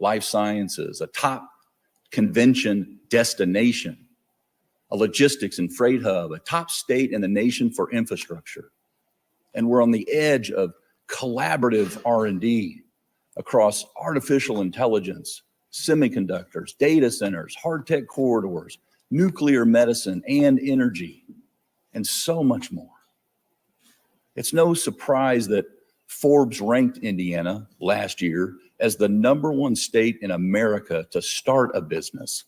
life sciences, a top convention destination, a logistics and freight hub, a top state in the nation for infrastructure. And we're on the edge of collaborative R&D across artificial intelligence, semiconductors, data centers, hard tech corridors, nuclear medicine, and energy, and so much more. It's no surprise that Forbes ranked Indiana last year as the #1 state in America to start a business.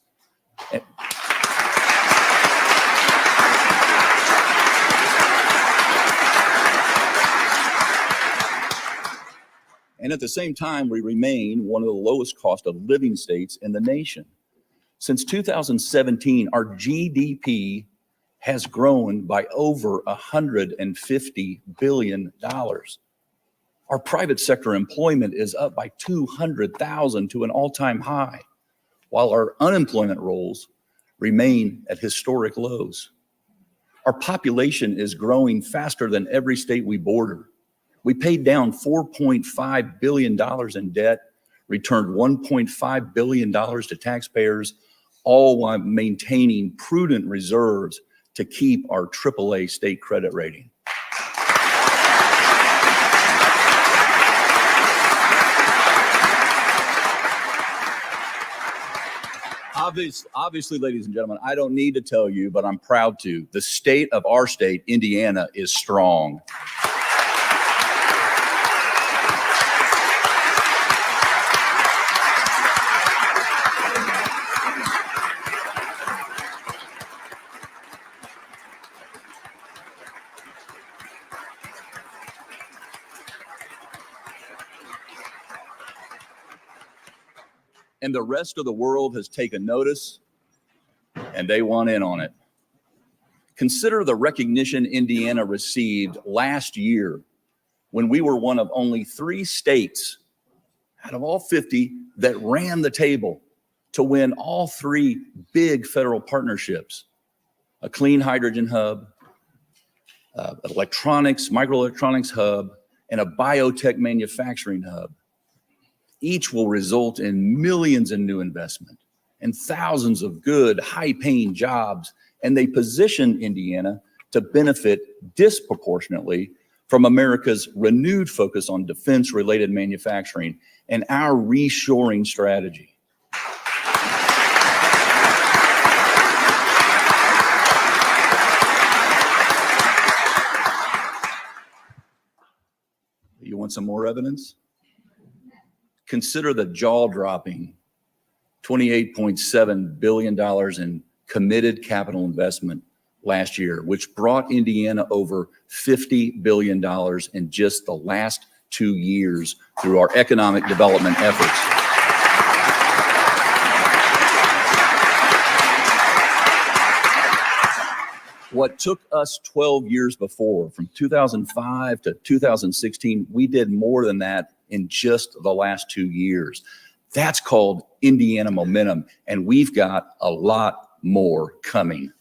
And at the same time, we remain one of the lowest cost of living states in the nation. Since 2017, our GDP has grown by over $150 billion. Our private sector employment is up by 200,000 to an all-time high, while our unemployment rolls remain at historic lows. Our population is growing faster than every state we border. We paid down $4.5 billion in debt, returned $1.5 billion to taxpayers, all while maintaining prudent reserves to keep our AAA state credit rating. Obviously, ladies and gentlemen, I don't need to tell you, but I'm proud to. The state of our state, Indiana, is strong. And the rest of the world has taken notice, and they want in on it. Consider the recognition Indiana received last year when we were one of only 3 states out of all 50 that ran the table to win all 3 big federal partnerships: a clean hydrogen hub, electronics, microelectronics hub, and a biotech manufacturing hub. Each will result in millions in new investment and thousands of good, high-paying jobs, and they position Indiana to benefit disproportionately from America's renewed focus on defense-related manufacturing and our reshoring strategy. You want some more evidence? Consider the jaw-dropping $28.7 billion in committed capital investment last year, which brought Indiana over $50 billion in just the last 2 years through our economic development efforts. What took us 12 years before, from 2005 to 2016, we did more than that in just the last 2 years. That's called Indiana momentum, and we've got a lot more coming.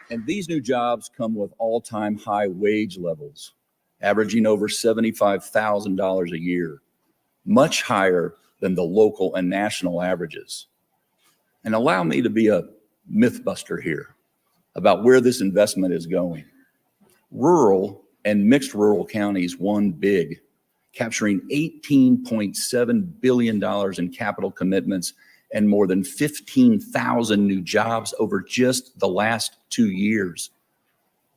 And these new jobs come with all-time high wage levels, averaging over $75,000 a year, much higher than the local and national averages. And allow me to be a myth buster here about where this investment is going. Rural and mixed rural counties won big, capturing $18.7 billion in capital commitments and more than 15,000 new jobs over just the last 2 years.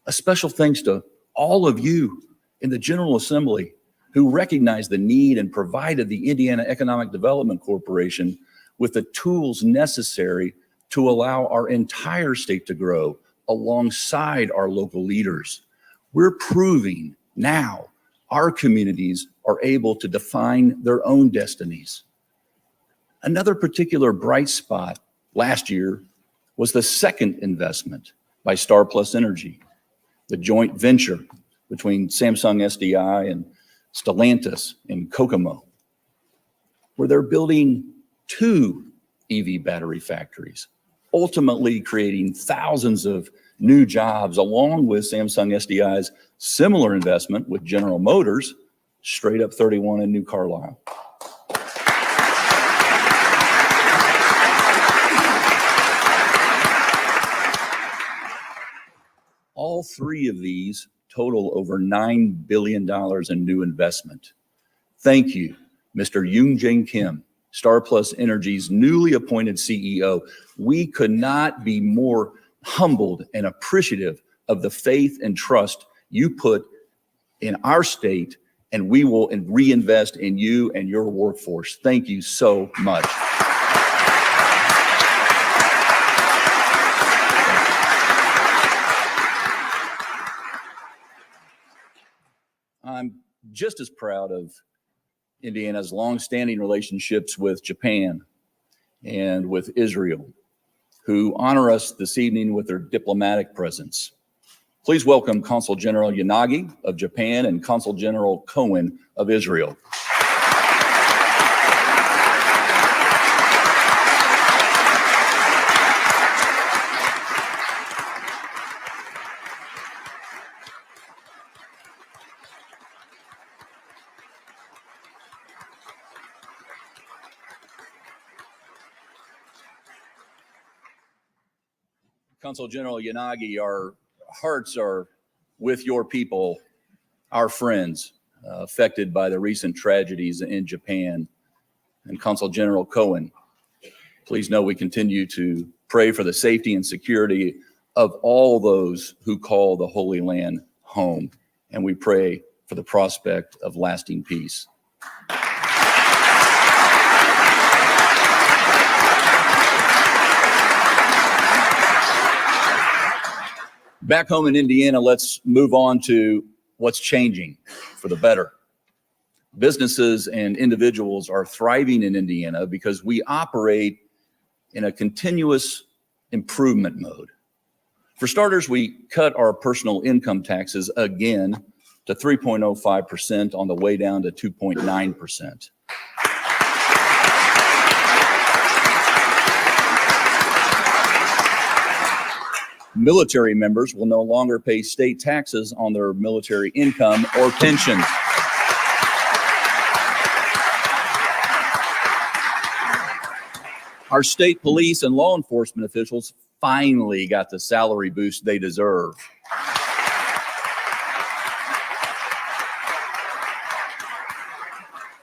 A special thanks to all of you in the General Assembly who recognized the need and provided the Indiana Economic Development Corporation with the tools necessary to allow our entire state to grow alongside our local leaders. We're proving now our communities are able to define their own destinies. Another particular bright spot last year was the second investment by Star Plus Energy, the joint venture between Samsung SDI and Stellantis in Kokomo, where they're building 2 EV battery factories, ultimately creating thousands of new jobs, along with Samsung SDI's similar investment with General Motors, straight up 31 in New Carlisle. All three of these total over $9 billion in new investment. Thank you, Mr. Yoon Jae Kim, Star Plus Energy's newly appointed CEO. We could not be more humbled and appreciative of the faith and trust you put in our state, and we will reinvest in you and your workforce. Thank you so much. I'm just as proud of Indiana's longstanding relationships with Japan and with Israel, who honor us this evening with their diplomatic presence. Please welcome Consul General Yanagi of Japan and Consul General Cohen of Israel. Consul General Yanagi, our hearts are with your people, our friends affected by the recent tragedies in Japan. And Consul General Cohen, please know we continue to pray for the safety and security of all those who call the Holy Land home. And we pray for the prospect of lasting peace. Back home in Indiana, let's move on to what's changing for the better. Businesses and individuals are thriving in Indiana because we operate in a continuous improvement mode. For starters, we cut our personal income taxes again to 3.05% on the way down to 2.9%. Military members will no longer pay state taxes on their military income or pensions. Our state police and law enforcement officials finally got the salary boost they deserve.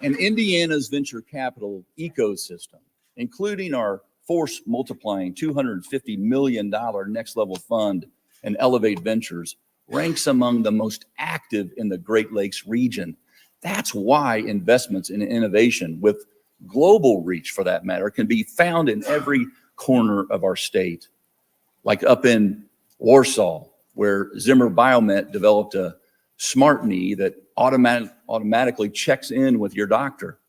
And Indiana's venture capital ecosystem, including our force multiplying $250 million next level fund and Elevate Ventures, ranks among the most active in the Great Lakes region. That's why investments in innovation with global reach, for that matter, can be found in every corner of our state. Like up in Warsaw, where Zimmer Biomet developed a smart knee that automatically checks in with your doctor.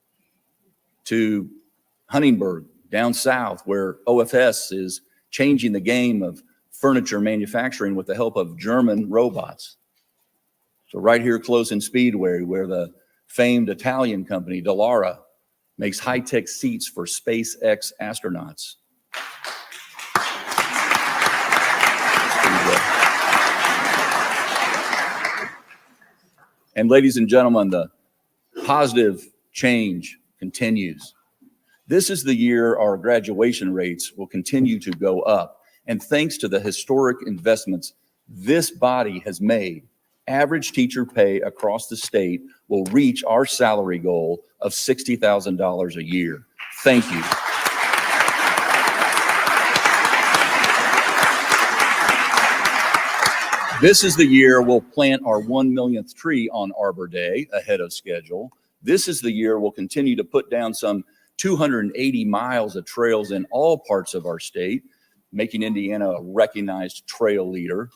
To Huntingburg, down south, where OFS is changing the game of furniture manufacturing with the help of German robots. So right here close in Speedway, where the famed Italian company Dallara makes high-tech seats for SpaceX astronauts. And ladies and gentlemen, the positive change continues. This is the year our graduation rates will continue to go up. And thanks to the historic investments this body has made, average teacher pay across the state will reach our salary goal of $60,000 a year. Thank you. This is the year we'll plant our 1 millionth tree on Arbor Day ahead of schedule. This is the year we'll continue to put down some 280 miles of trails in all parts of our state, making Indiana a recognized trail leader.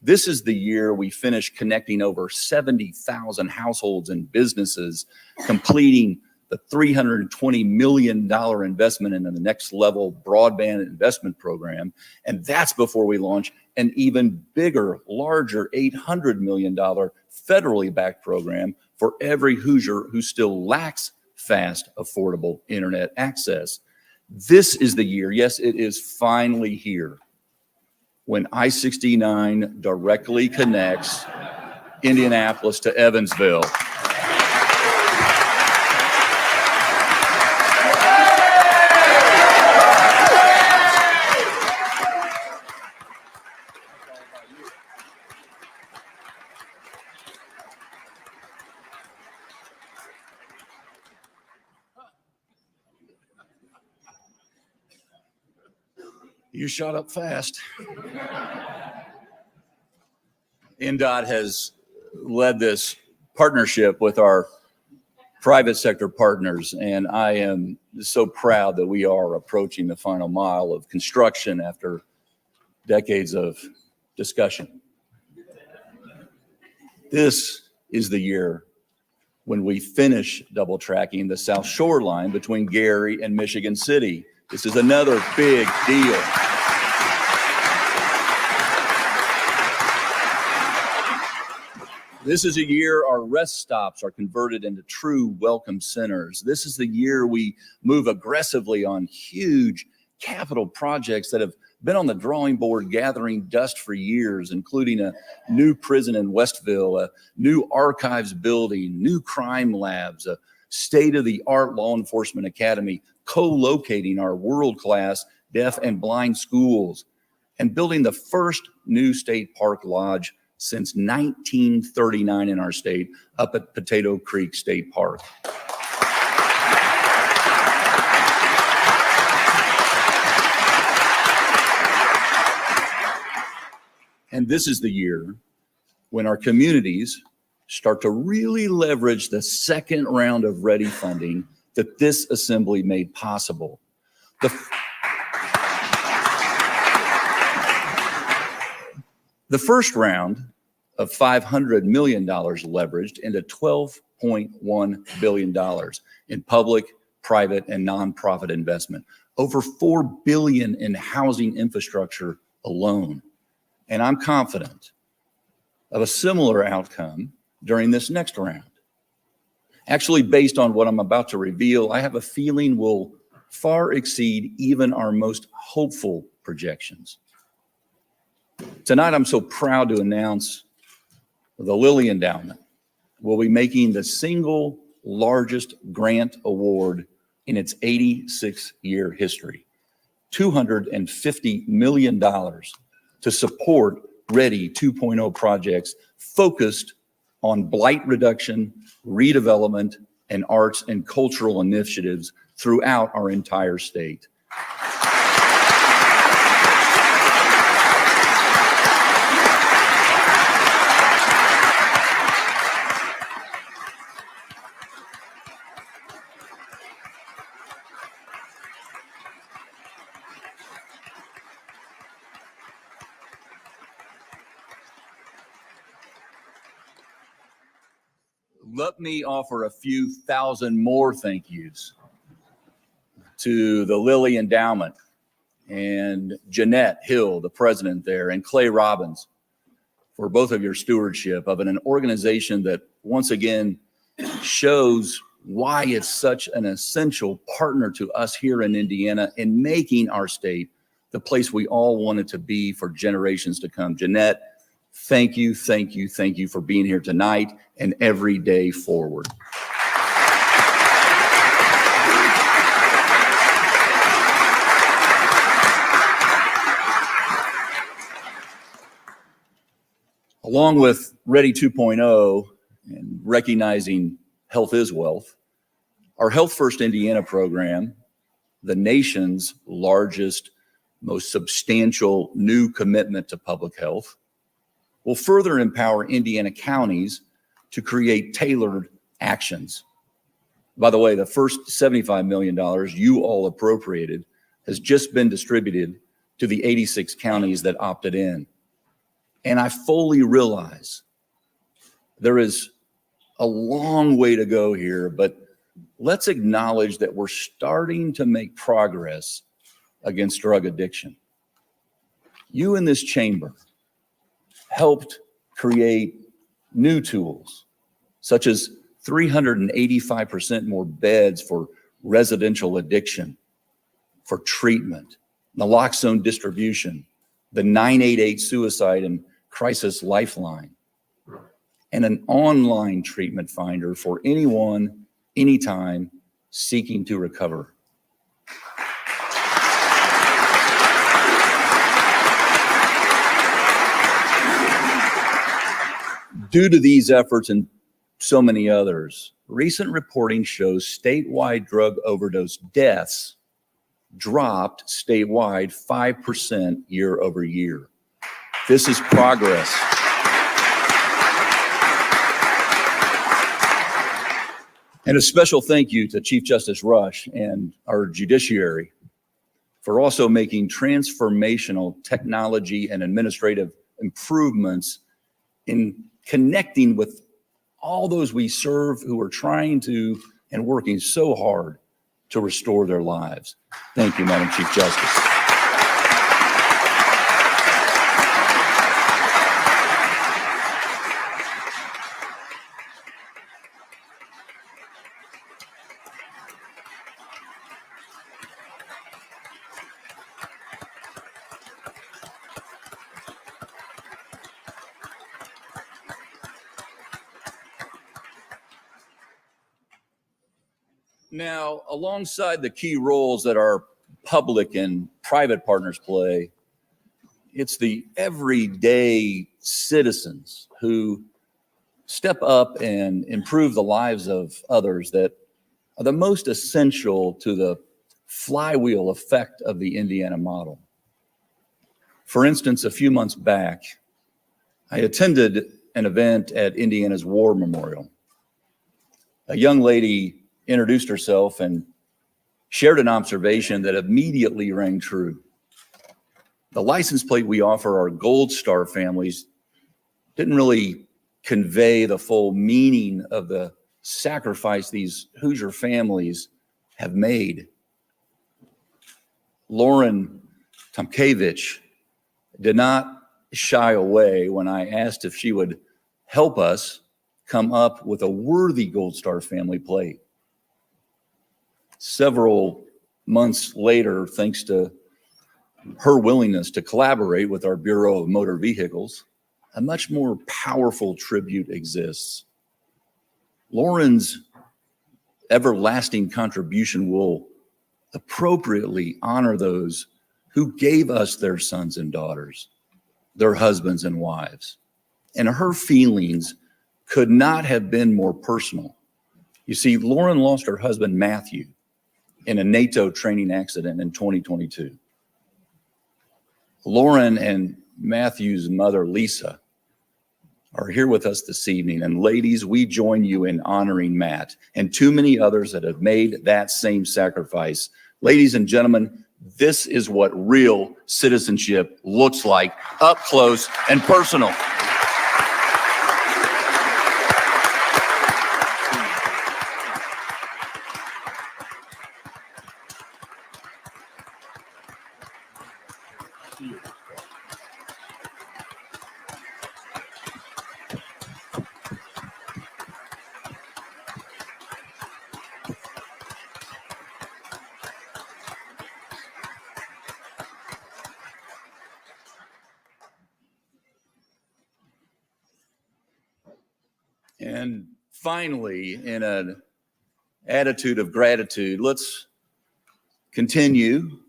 This is the year we finish connecting over 70,000 households and businesses, completing the $320 million investment in the next level broadband investment program. And that's before we launch an even bigger, larger $800 million federally backed program for every Hoosier who still lacks fast, affordable internet access. This is the year, yes, it is finally here, when I-69 directly connects Indianapolis to Evansville. You shot up fast. INDOT has led this partnership with our private sector partners, and I am so proud that we are approaching the final mile of construction after decades of discussion. This is the year when we finish double tracking the South Shore line between Gary and Michigan City. This is another big deal. This is a year our rest stops are converted into true welcome centers. This is the year we move aggressively on huge capital projects that have been on the drawing board gathering dust for years, including a new prison in Westville, a new archives building, new crime labs, a state-of-the-art law enforcement academy, co-locating our world-class deaf and blind schools, and building the first new state park lodge since 1939 in our state up at Potato Creek State Park. And this is the year when our communities start to really leverage the second round of READY funding that this assembly made possible. The first round of $500 million leveraged into $12.1 billion in public, private, and nonprofit investment, over $4 billion in housing infrastructure alone. And I'm confident of a similar outcome during this next round. Actually, based on what I'm about to reveal, I have a feeling will far exceed even our most hopeful projections. Tonight, I'm so proud to announce the Lilly Endowment will be making the single largest grant award in its 86-year history, $250 million to support READY 2.0 projects focused on blight reduction, redevelopment, and arts and cultural initiatives throughout our entire state. Let me offer a few thousand more thank yous to the Lilly Endowment and Jeanette Hill, the president there, and Clay Robbins for both of your stewardship of an organization that once again shows why it's such an essential partner to us here in Indiana in making our state the place we all want it to be for generations to come. Jeanette, thank you, thank you, thank you for being here tonight and every day forward. Along with READY 2.0 and recognizing health is wealth, our Health First Indiana program, the nation's largest, most substantial new commitment to public health, will further empower Indiana counties to create tailored actions. By the way, the first $75 million you all appropriated has just been distributed to the 86 counties that opted in. And I fully realize there is a long way to go here, but let's acknowledge that we're starting to make progress against drug addiction. You in this chamber helped create new tools, such as 385% more beds for residential addiction, for treatment, naloxone distribution, the 988 Suicide and Crisis Lifeline, and an online treatment finder for anyone, anytime seeking to recover. Due to these efforts and so many others, recent reporting shows statewide drug overdose deaths dropped statewide 5% year over year. This is progress. And a special thank you to Chief Justice Rush and our judiciary for also making transformational technology and administrative improvements in connecting with all those we serve who are trying to and working so hard to restore their lives. Thank you, Madam Chief Justice. Now, alongside the key roles that our public and private partners play, it's the everyday citizens who step up and improve the lives of others that are the most essential to the flywheel effect of the Indiana model. For instance, a few months back, I attended an event at Indiana's War Memorial. A young lady introduced herself and shared an observation that immediately rang true. The license plate we offer our Gold Star families didn't really convey the full meaning of the sacrifice these Hoosier families have made. Lauren Tomkevich did not shy away when I asked if she would help us come up with a worthy Gold Star family plate. Several months later, thanks to her willingness to collaborate with our Bureau of Motor Vehicles, a much more powerful tribute exists. Lauren's everlasting contribution will appropriately honor those who gave us their sons and daughters, their husbands and wives. And her feelings could not have been more personal. You see, Lauren lost her husband, Matthew, in a NATO training accident in 2022. Lauren and Matthew's mother, Lisa, are here with us this evening. And ladies, we join you in honoring Matt and too many others that have made that same sacrifice. Ladies and gentlemen, this is what real citizenship looks like, up close and personal. And finally, in an attitude of gratitude, let's continue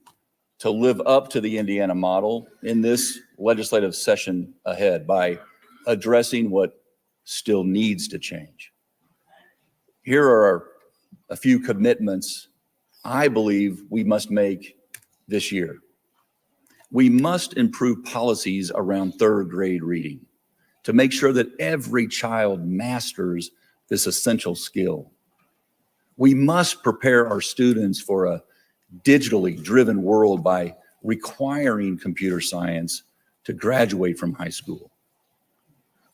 to live up to the Indiana model in this legislative session ahead by addressing what still needs to change. Here are a few commitments I believe we must make this year. We must improve policies around third grade reading to make sure that every child masters this essential skill. We must prepare our students for a digitally driven world by requiring computer science to graduate from high school.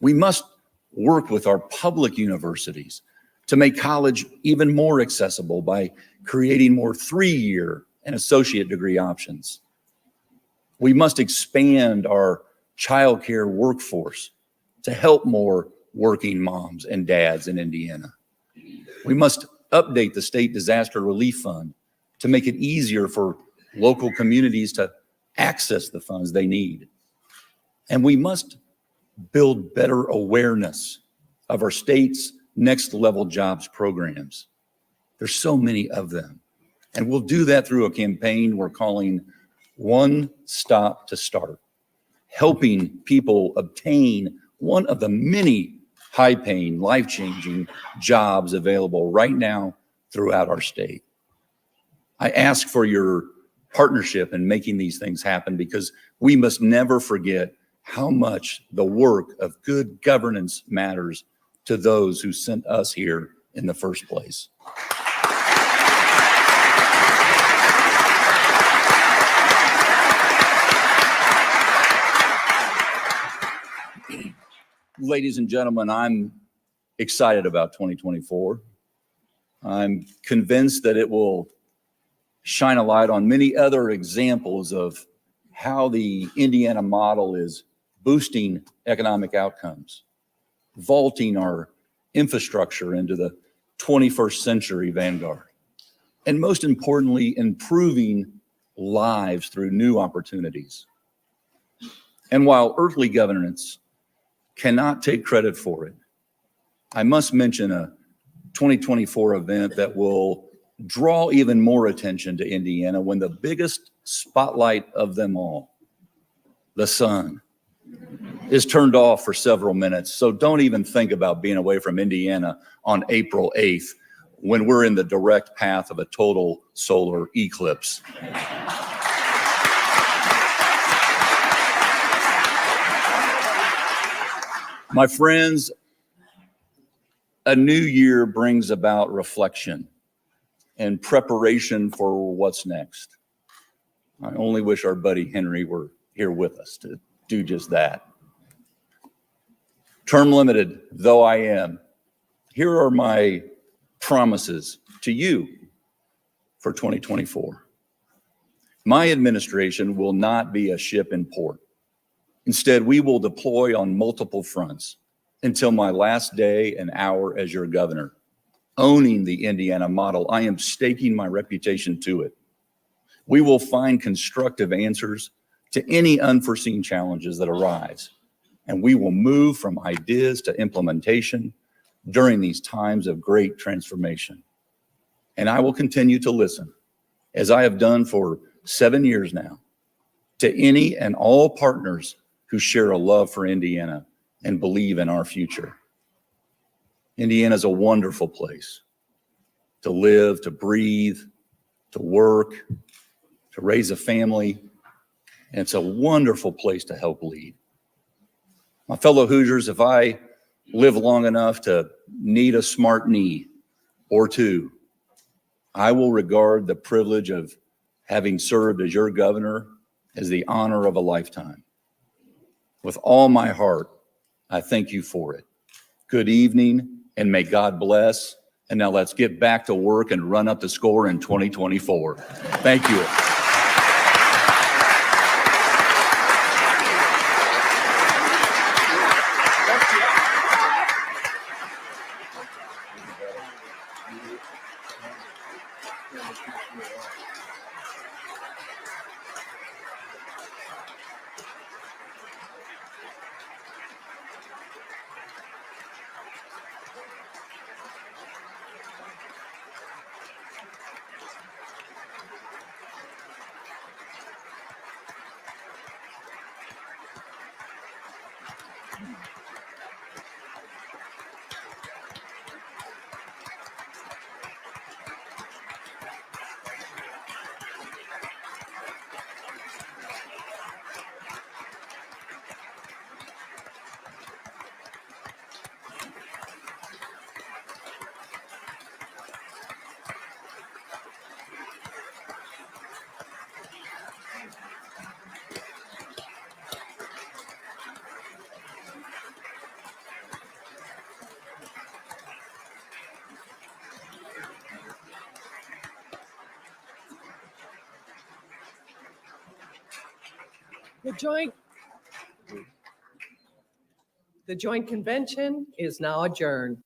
We must work with our public universities to make college even more accessible by creating more 3-year and associate degree options. We must expand our childcare workforce to help more working moms and dads in Indiana. We must update the state disaster relief fund to make it easier for local communities to access the funds they need. And we must build better awareness of our state's next level jobs programs. There's so many of them. And we'll do that through a campaign we're calling One Stop to Start, helping people obtain one of the many high-paying, life-changing jobs available right now throughout our state. I ask for your partnership in making these things happen because we must never forget how much the work of good governance matters to those who sent us here in the first place. Ladies and gentlemen, I'm excited about 2024. I'm convinced that it will shine a light on many other examples of how the Indiana model is boosting economic outcomes, vaulting our infrastructure into the 21st century vanguard, and most importantly, improving lives through new opportunities. And while earthly governance cannot take credit for it, I must mention a 2024 event that will draw even more attention to Indiana when the biggest spotlight of them all, the sun, is turned off for several minutes. So don't even think about being away from Indiana on April 8th when we're in the direct path of a total solar eclipse. My friends, a new year brings about reflection and preparation for what's next. I only wish our buddy Henry were here with us to do just that. Term limited though I am, here are my promises to you for 2024. My administration will not be a ship in port. Instead, we will deploy on multiple fronts until my last day and hour as your governor. Owning the Indiana model, I am staking my reputation to it. We will find constructive answers to any unforeseen challenges that arise, and we will move from ideas to implementation during these times of great transformation. And I will continue to listen, as I have done for 7 years now, to any and all partners who share a love for Indiana and believe in our future. Indiana is a wonderful place to live, to breathe, to work, to raise a family, and it's a wonderful place to help lead. My fellow Hoosiers, if I live long enough to need a smart knee or two, I will regard the privilege of having served as your governor as the honor of a lifetime. With all my heart, I thank you for it. Good evening, and may God bless. And now let's get back to work and run up the score in 2024. Thank you. The joint convention is now adjourned.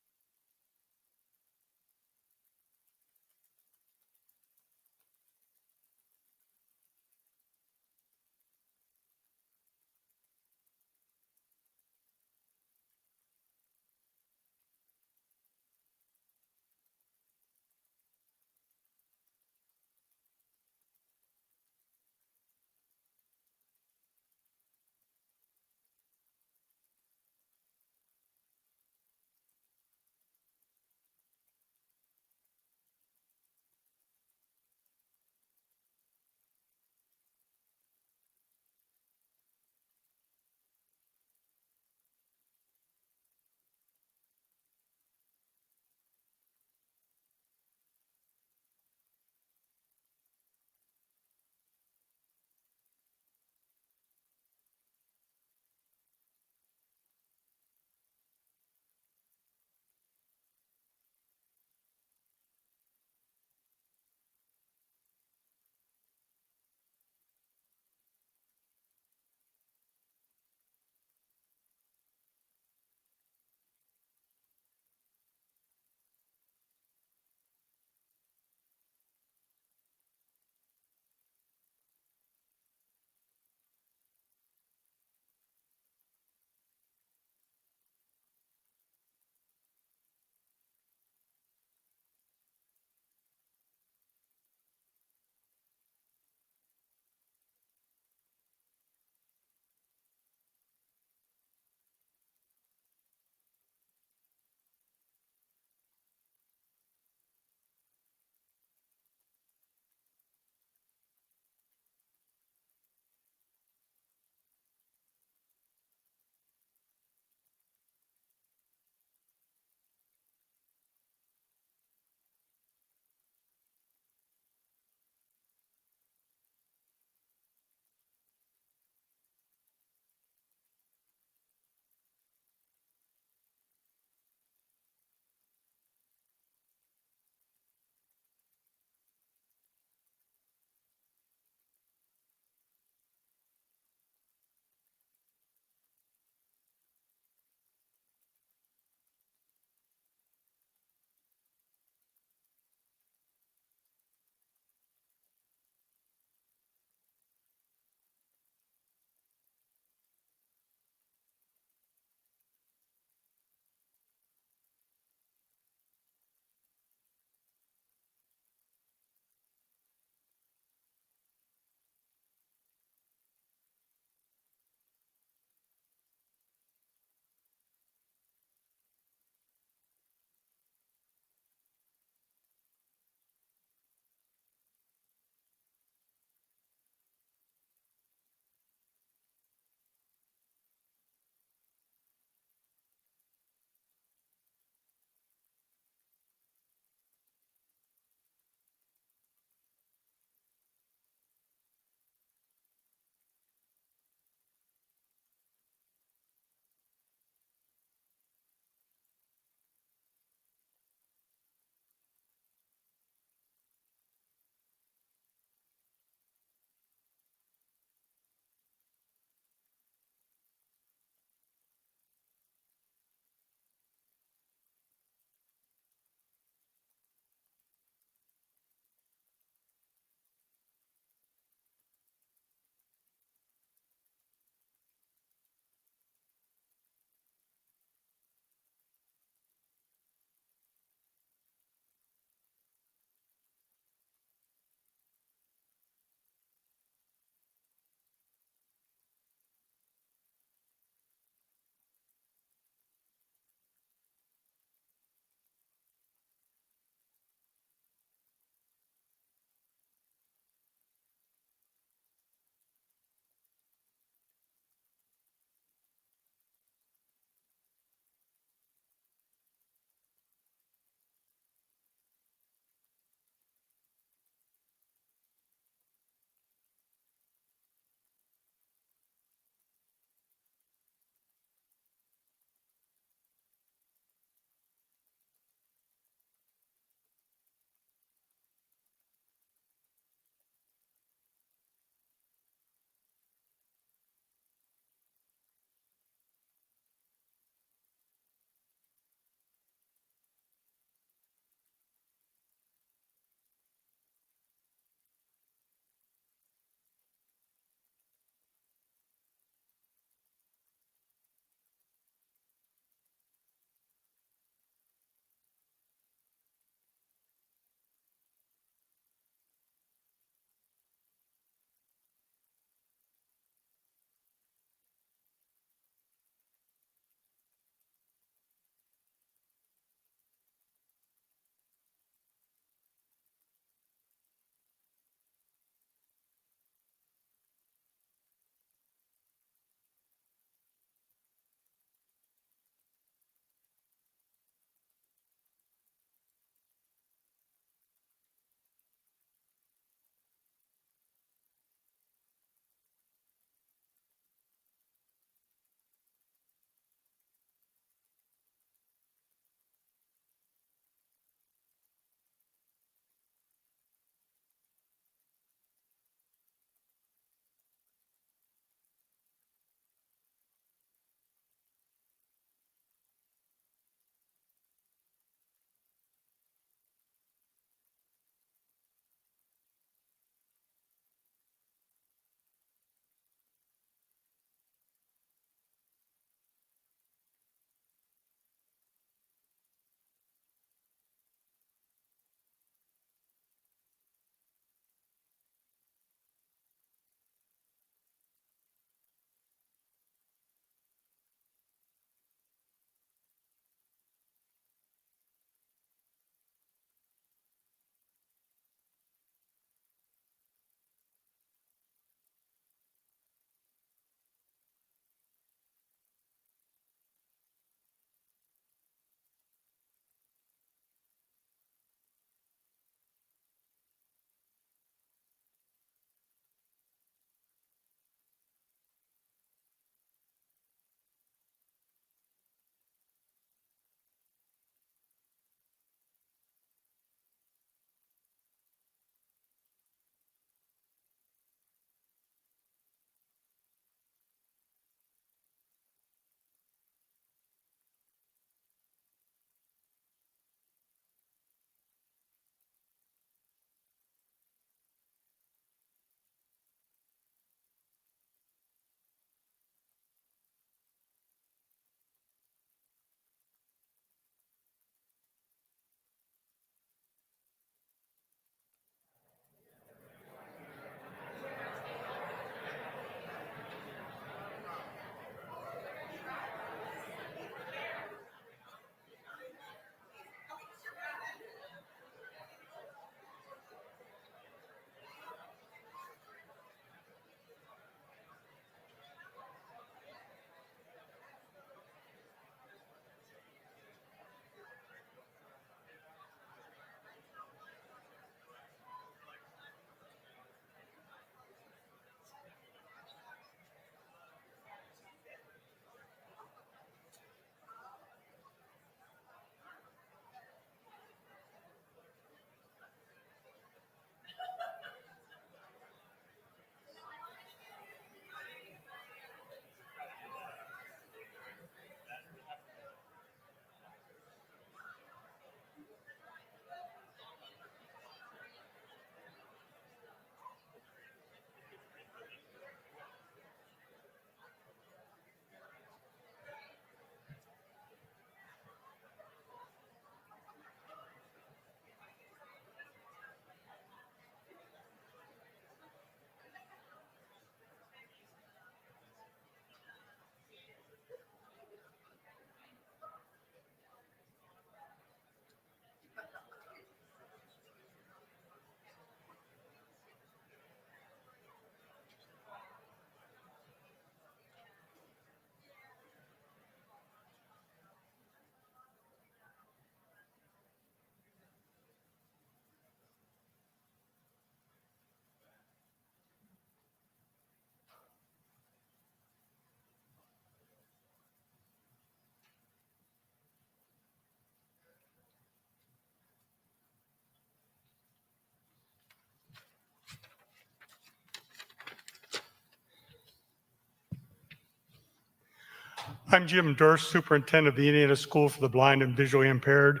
I'm Jim Durst, Superintendent of the Indiana School for the Blind and Visually Impaired,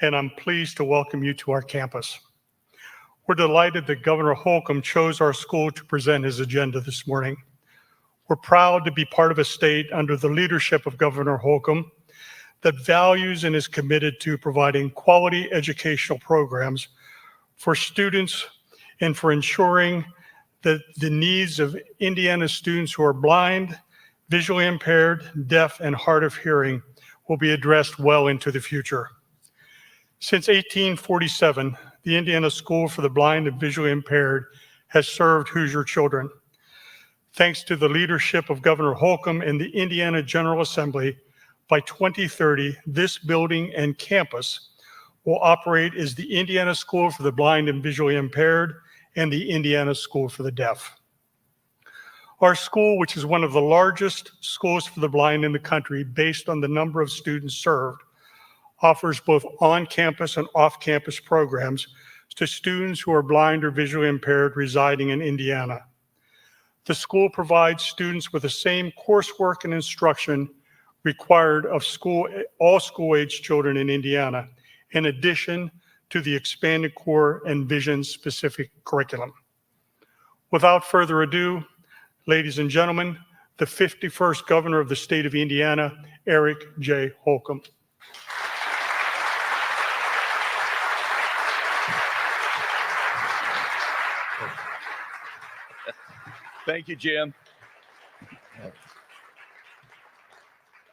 and I'm pleased to welcome you to our campus. We're delighted that Governor Holcomb chose our school to present his agenda this morning. We're proud to be part of a state under the leadership of Governor Holcomb that values and is committed to providing quality educational programs for students and for ensuring that the needs of Indiana students who are blind, visually impaired, deaf, and hard of hearing will be addressed well into the future. Since 1847, the Indiana School for the Blind and Visually Impaired has served Hoosier children. Thanks to the leadership of Governor Holcomb and the Indiana General Assembly, by 2030, this building and campus will operate as the Indiana School for the Blind and Visually Impaired and the Indiana School for the Deaf. Our school, which is one of the largest schools for the blind in the country based on the number of students served, offers both on-campus and off-campus programs to students who are blind or visually impaired residing in Indiana. The school provides students with the same coursework and instruction required of all school-age children in Indiana, in addition to the expanded core and vision-specific curriculum. Without further ado, ladies and gentlemen, the 51st Governor of the state of Indiana, Eric J. Holcomb. Thank you, Jim.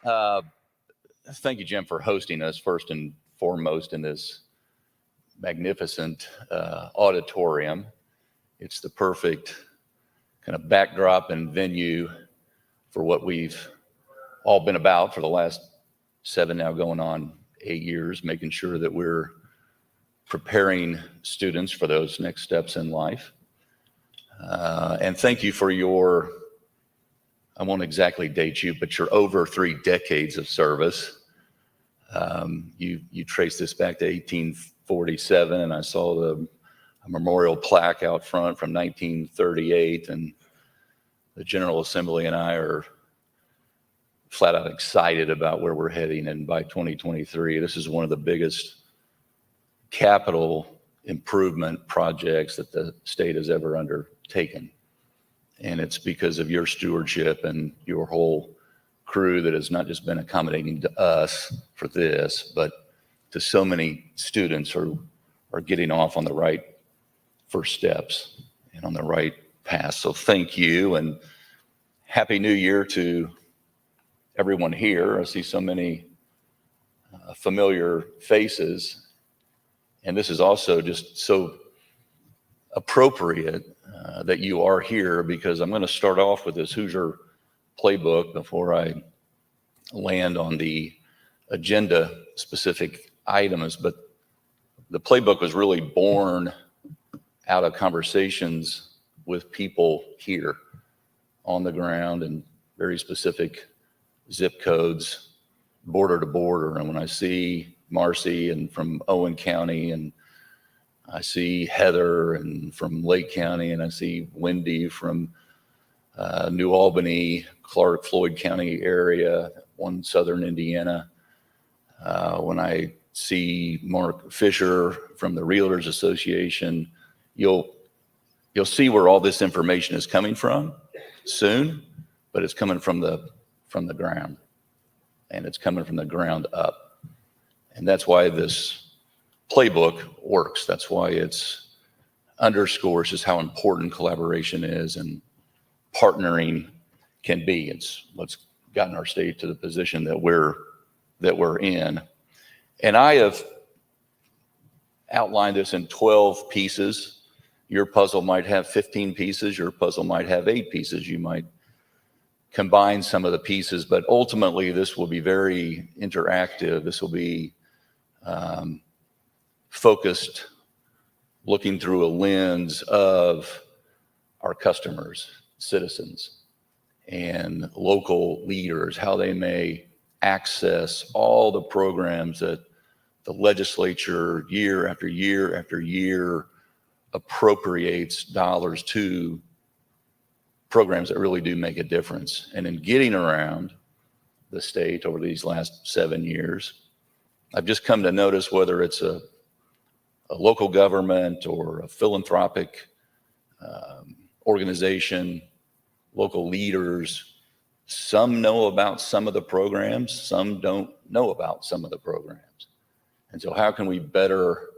Thank you, Jim, for hosting us first and foremost in this magnificent auditorium. It's the perfect kind of backdrop and venue for what we've all been about for the last 7, now going on 8 years, making sure that we're preparing students for those next steps in life. And thank you for your, I won't exactly date you, but your over 3 decades of service. You trace this back to 1847, and I saw a memorial plaque out front from 1938, and the General Assembly and I are flat out excited about where we're heading. And by 2023, this is one of the biggest capital improvement projects that the state has ever undertaken. And it's because of your stewardship and your whole crew that has not just been accommodating to us for this, but to so many students who are getting off on the right first steps and on the right path. So thank you, and Happy New Year to everyone here. I see so many familiar faces, and this is also just so appropriate that you are here, because I'm going to start off with this Hoosier playbook before I land on the agenda specific items. But the playbook was really born out of conversations with people here on the ground and very specific zip codes, border to border. And when I see Marcy and from Owen County, and I see Heather and from Lake County, and I see Wendy from New Albany, Clark, Floyd County area, one Southern Indiana. When I see Mark Fisher from the Realtors Association, you'll see where all this information is coming from soon, but it's coming from the ground, and it's coming from the ground up. And that's why this playbook works. That's why it's underscores just how important collaboration is and partnering can be. It's what's gotten our state to the position that we're in. And I have outlined this in 12 pieces. Your puzzle might have 15 pieces. Your puzzle might have 8 pieces. You might combine some of the pieces, but ultimately this will be very interactive. This will be focused, looking through a lens of our customers, citizens, and local leaders, how they may access all the programs that the legislature year after year after year appropriates dollars to, programs that really do make a difference. And in getting around the state over these last 7 years. I've just come to notice whether it's a local government or a philanthropic organization, local leaders, some know about some of the programs, some don't know about some of the programs. And so how can we better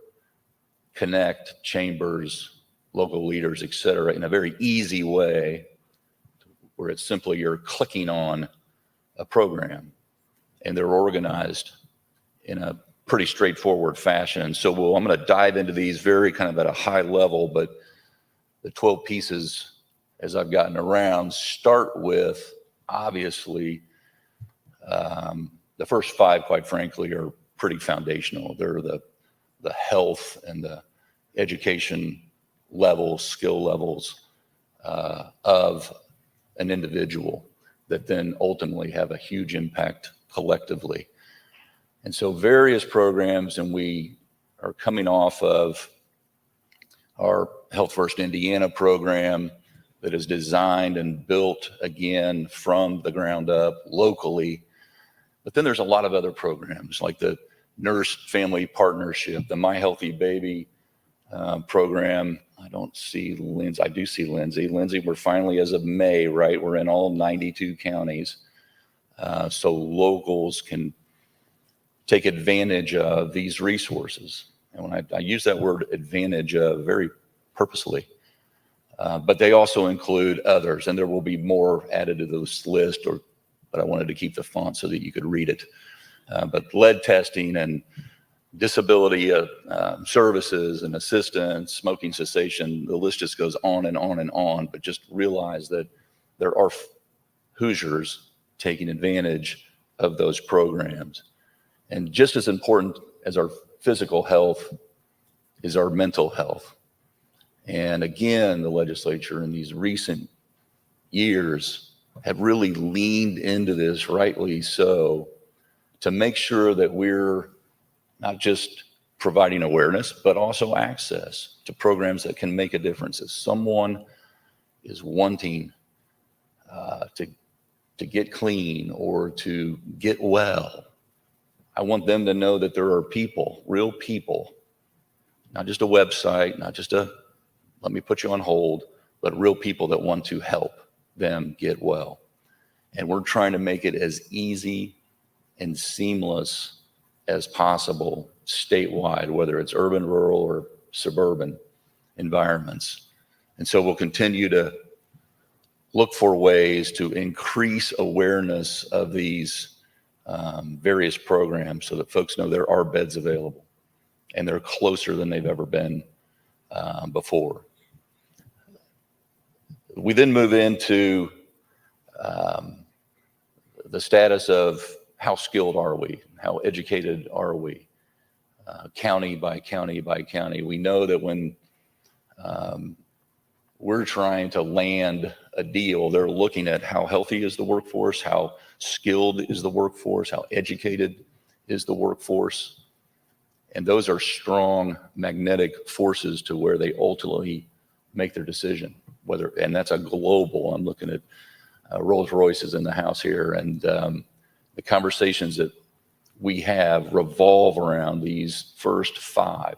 connect chambers, local leaders, et cetera, in a very easy way where it's simply you're clicking on a program and they're organized in a pretty straightforward fashion. And so I'm going to dive into these very kind of at a high level, but the 12 pieces as I've gotten around start with, obviously, the first 5, quite frankly, are pretty foundational. They're the health and the education levels, skill levels of an individual that then ultimately have a huge impact collectively. And so various programs, and we are coming off of our Health First Indiana program that is designed and built again from the ground up locally. But then there's a lot of other programs like the Nurse Family Partnership, the My Healthy Baby program. I don't see Lindsay. I do see Lindsay. Lindsay, we're finally, as of May, right? We're in all 92 counties. So locals can take advantage of these resources. And when I use that word advantage very purposely, but they also include others, and there will be more added to this list, but I wanted to keep the font so that you could read it. But lead testing and disability services and assistance, smoking cessation, the list just goes on and on and on, but just realize that there are Hoosiers taking advantage of those programs. And just as important as our physical health is our mental health. And again, the legislature in these recent years have really leaned into this, rightly so, to make sure that we're not just providing awareness, but also access to programs that can make a difference. If someone is wanting to get clean or to get well, I want them to know that there are people, real people, not just a website, not just a let me put you on hold, but real people that want to help them get well. And we're trying to make it as easy and seamless as possible statewide, whether it's urban, rural, or suburban environments. And so we'll continue to look for ways to increase awareness of these various programs so that folks know there are beds available and they're closer than they've ever been before. We then move into the status of how skilled are we? How educated are we? County by county by county. We know that when we're trying to land a deal, they're looking at how healthy is the workforce, how skilled is the workforce, how educated is the workforce. And those are strong magnetic forces to where they ultimately make their decision. And that's a global, I'm looking at Rolls Royces in the house here, and the conversations that we have revolve around these first 5.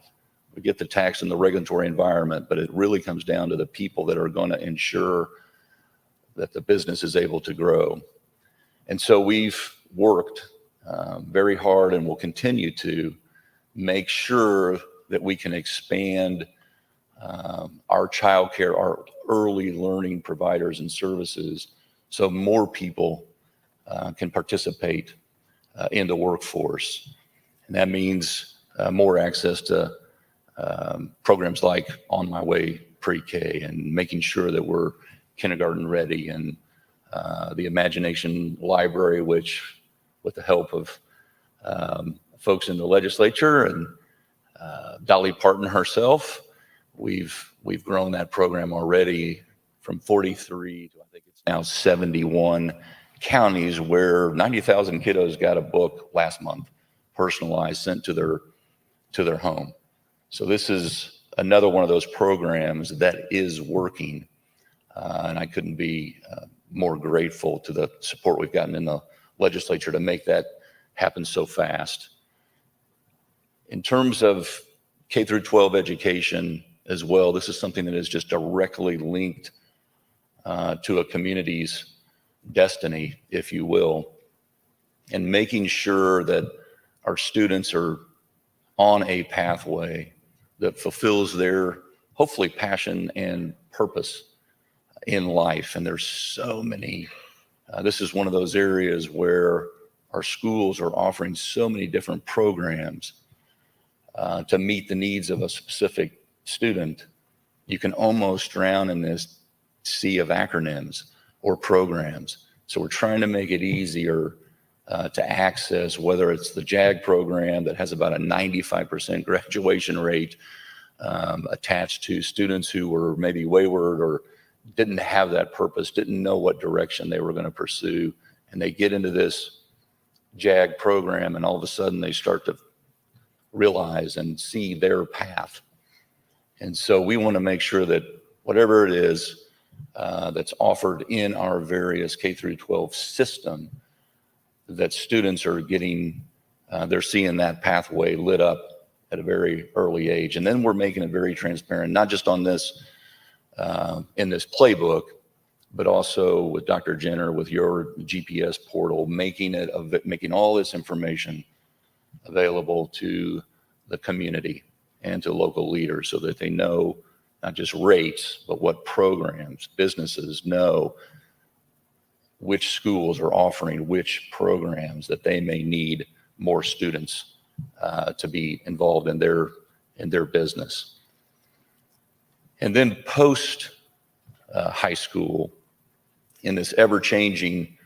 We get the tax and the regulatory environment, but it really comes down to the people that are going to ensure that the business is able to grow. And so we've worked very hard and will continue to make sure that we can expand our childcare, our early learning providers and services, so more people can participate in the workforce. And that means more access to programs like On My Way Pre-K and making sure that we're kindergarten ready, and the Imagination Library, which with the help of folks in the legislature and Dolly Parton herself, we've grown that program already from 43 to I think it's now 71 counties, where 90,000 kiddos got a book last month, personalized, sent to their home. So this is another one of those programs that is working, and I couldn't be more grateful to the support we've gotten in the legislature to make that happen so fast. In terms of K through 12 education as well, this is something that is just directly linked to a community's destiny, if you will, and making sure that our students are on a pathway that fulfills their, hopefully, passion and purpose in life. And there's so many, this is one of those areas where our schools are offering so many different programs to meet the needs of a specific student. You can almost drown in this sea of acronyms or programs. So we're trying to make it easier to access, whether it's the JAG program that has about a 95% graduation rate attached to students who were maybe wayward or didn't have that purpose, didn't know what direction they were going to pursue. And they get into this JAG program and all of a sudden they start to realize and see their path. And so we want to make sure that whatever it is that's offered in our various K through 12 system, that students are getting, they're seeing that pathway lit up at a very early age. And then we're making it very transparent, not just on this, in this playbook, but also with Dr. Jenner, with your GPS portal, making all this information available to the community and to local leaders so that they know not just rates, but what programs, businesses know which schools are offering which programs that they may need more students to be involved in their business. And then post high school, in this ever-changing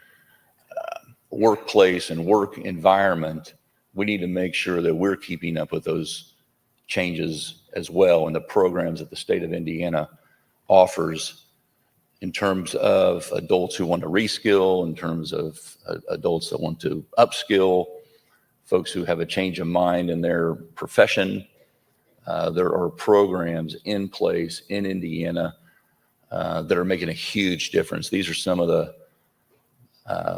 workplace and work environment, we need to make sure that we're keeping up with those changes as well, and the programs that the state of Indiana offers in terms of adults who want to reskill, in terms of adults that want to upskill, folks who have a change of mind in their profession. There are programs in place in Indiana that are making a huge difference. These are some of the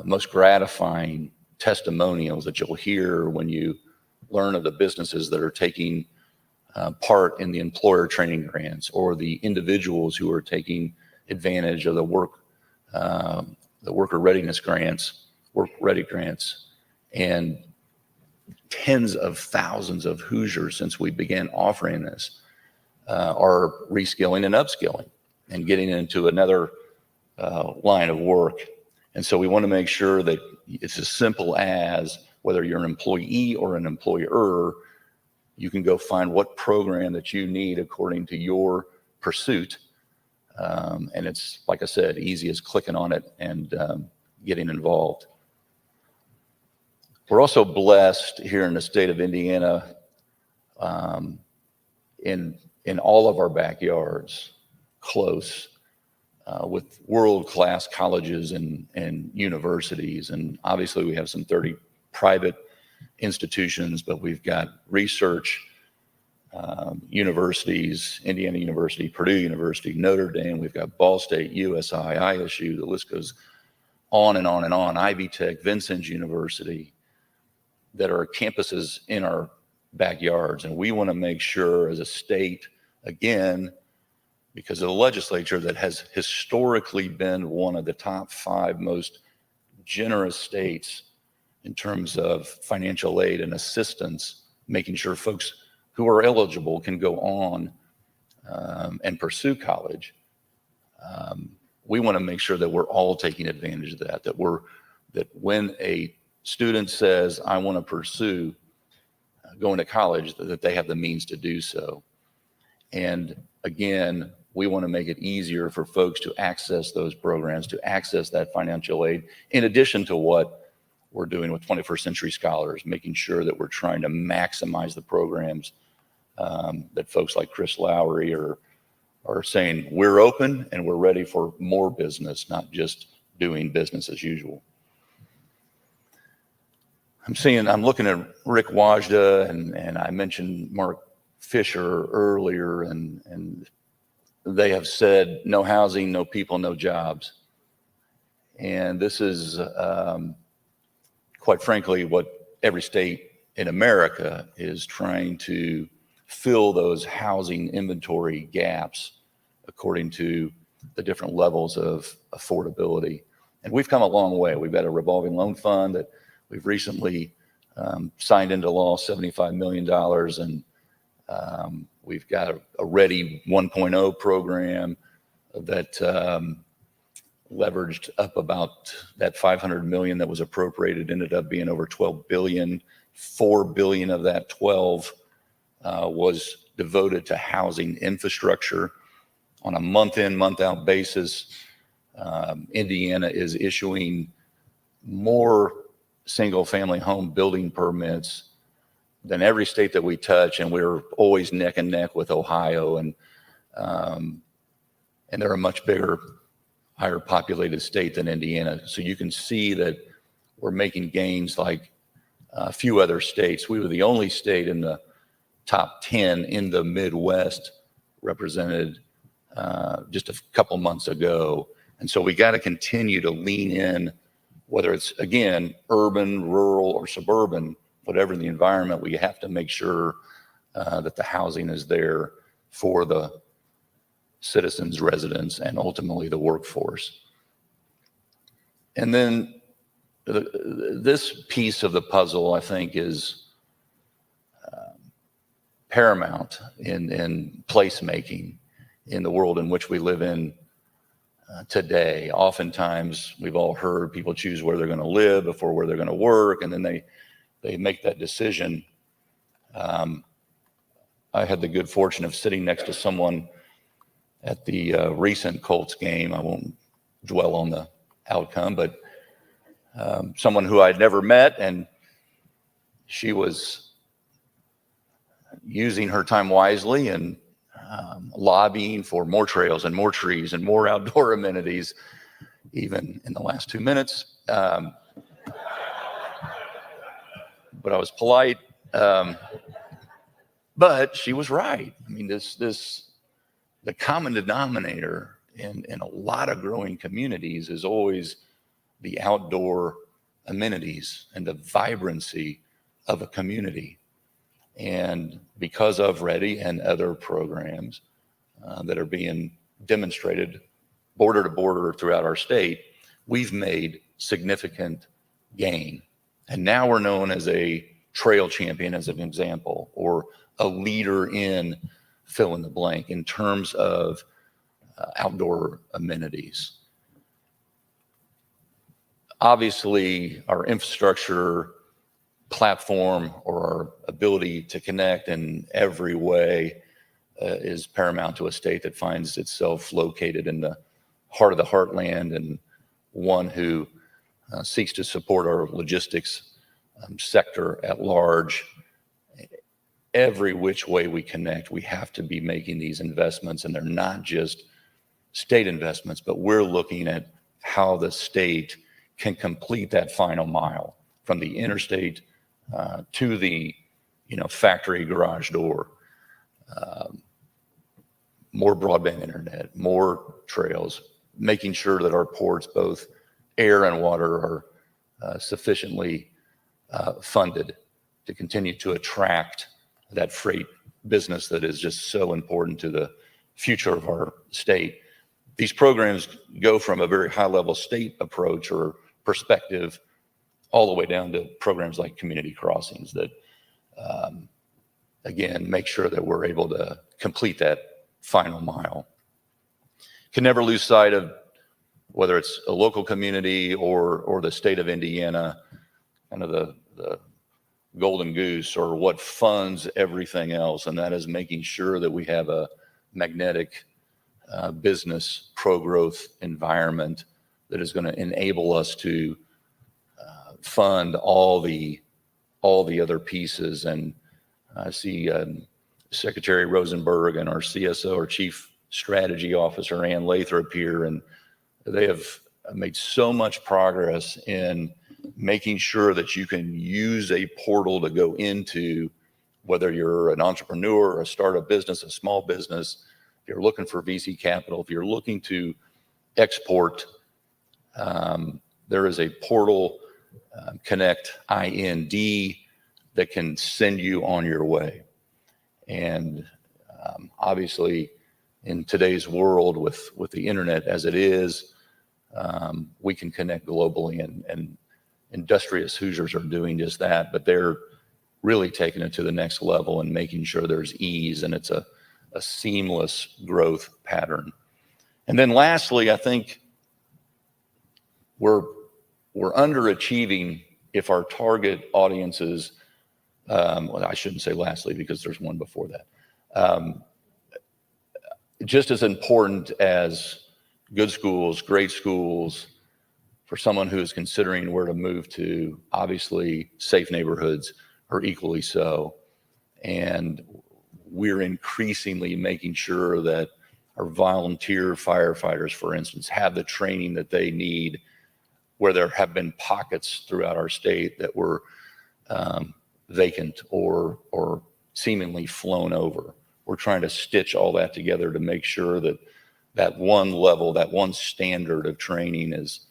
most gratifying testimonials that you'll hear when you learn of the businesses that are taking part in the employer training grants, or the individuals who are taking advantage of the worker readiness grants, work ready grants, and tens of thousands of Hoosiers since we began offering this are reskilling and upskilling and getting into another line of work. And so we want to make sure that it's as simple as, whether you're an employee or an employer, you can go find what program that you need according to your pursuit. And it's, like I said, easy as clicking on it and getting involved. We're also blessed here in the state of Indiana, in all of our backyards, close, with world-class colleges and universities. And obviously we have some 30 private institutions, but we've got research universities, Indiana University, Purdue University, Notre Dame, we've got Ball State, USI, ISU, the list goes on and on and on, Ivy Tech, Vincennes University, that are campuses in our backyards. And we want to make sure as a state, again, because of the legislature that has historically been one of the top 5 most generous states in terms of financial aid and assistance, making sure folks who are eligible can go on and pursue college. We want to make sure that we're all taking advantage of that, that when a student says, I want to pursue going to college, that they have the means to do so. And again, we want to make it easier for folks to access those programs, to access that financial aid, in addition to what we're doing with 21st Century Scholars, making sure that we're trying to maximize the programs that folks like Chris Lowry are saying, we're open and we're ready for more business, not just doing business as usual. I'm looking at Rick Wajda, and I mentioned Mark Fisher earlier, and they have said no housing, no people, no jobs. And this is quite frankly, what every state in America is trying to fill those housing inventory gaps according to the different levels of affordability. And we've come a long way. We've got a revolving loan fund that we've recently signed into law, $75 million. And we've got a Ready 1.0 program that leveraged up about that $500 million that was appropriated, ended up being over $12 billion. $4 billion of that 12 was devoted to housing infrastructure. On a month in, month out basis, Indiana is issuing more single family home building permits than every state that we touch. And we're always neck and neck with Ohio. And they're a much bigger, higher populated state than Indiana. So you can see that we're making gains like a few other states. We were the only state in the top 10 in the Midwest represented just a couple months ago. And so we got to continue to lean in, whether it's, again, urban, rural, or suburban, whatever the environment, we have to make sure that the housing is there for the citizens, residents, and ultimately the workforce. And then this piece of the puzzle, I think, is paramount in placemaking in the world in which we live in today. Oftentimes, we've all heard people choose where they're going to live before where they're going to work, and then they make that decision. I had the good fortune of sitting next to someone at the recent Colts game. I won't dwell on the outcome, but someone who I'd never met, and she was using her time wisely and lobbying for more trails and more trees and more outdoor amenities, even in the last 2 minutes. But I was polite. But she was right. I mean, the common denominator in a lot of growing communities is always the outdoor amenities and the vibrancy of a community. And because of Ready and other programs that are being demonstrated border to border throughout our state, we've made significant gain. And now we're known as a trail champion, as an example, or a leader in fill in the blank in terms of outdoor amenities. Obviously, our infrastructure platform or our ability to connect in every way is paramount to a state that finds itself located in the heart of the heartland, and one who seeks to support our logistics sector at large. Every which way we connect, we have to be making these investments, and they're not just state investments, but we're looking at how the state can complete that final mile from the interstate to the factory garage door. More broadband internet, more trails, making sure that our ports, both air and water, are sufficiently funded to continue to attract that freight business that is just so important to the future of our state. These programs go from a very high-level state approach or perspective all the way down to programs like community crossings that, again, make sure that we're able to complete that final mile. Can never lose sight of whether it's a local community or the state of Indiana, kind of the golden goose or what funds everything else, and that is making sure that we have a magnetic business pro-growth environment that is going to enable us to fund all the other pieces. And I see Secretary Rosenberg and our CSO, our Chief Strategy Officer, Ann Lathrop here, and they have made so much progress in making sure that you can use a portal to go into, whether you're an entrepreneur, a startup business, a small business, if you're looking for VC capital, if you're looking to export, there is a portal Connect IND that can send you on your way. And obviously, in today's world with the internet as it is, we can connect globally, and industrious Hoosiers are doing just that, but they're really taking it to the next level and making sure there's ease and it's a seamless growth pattern. And then lastly, I think we're underachieving if our target audiences, well, I shouldn't say lastly because there's one before that. Just as important as good schools, great schools, for someone who is considering where to move to, obviously safe neighborhoods are equally so. And we're increasingly making sure that our volunteer firefighters, for instance, have the training that they need, where there have been pockets throughout our state that were vacant or seemingly flown over. We're trying to stitch all that together to make sure that that one level, that one standard of training is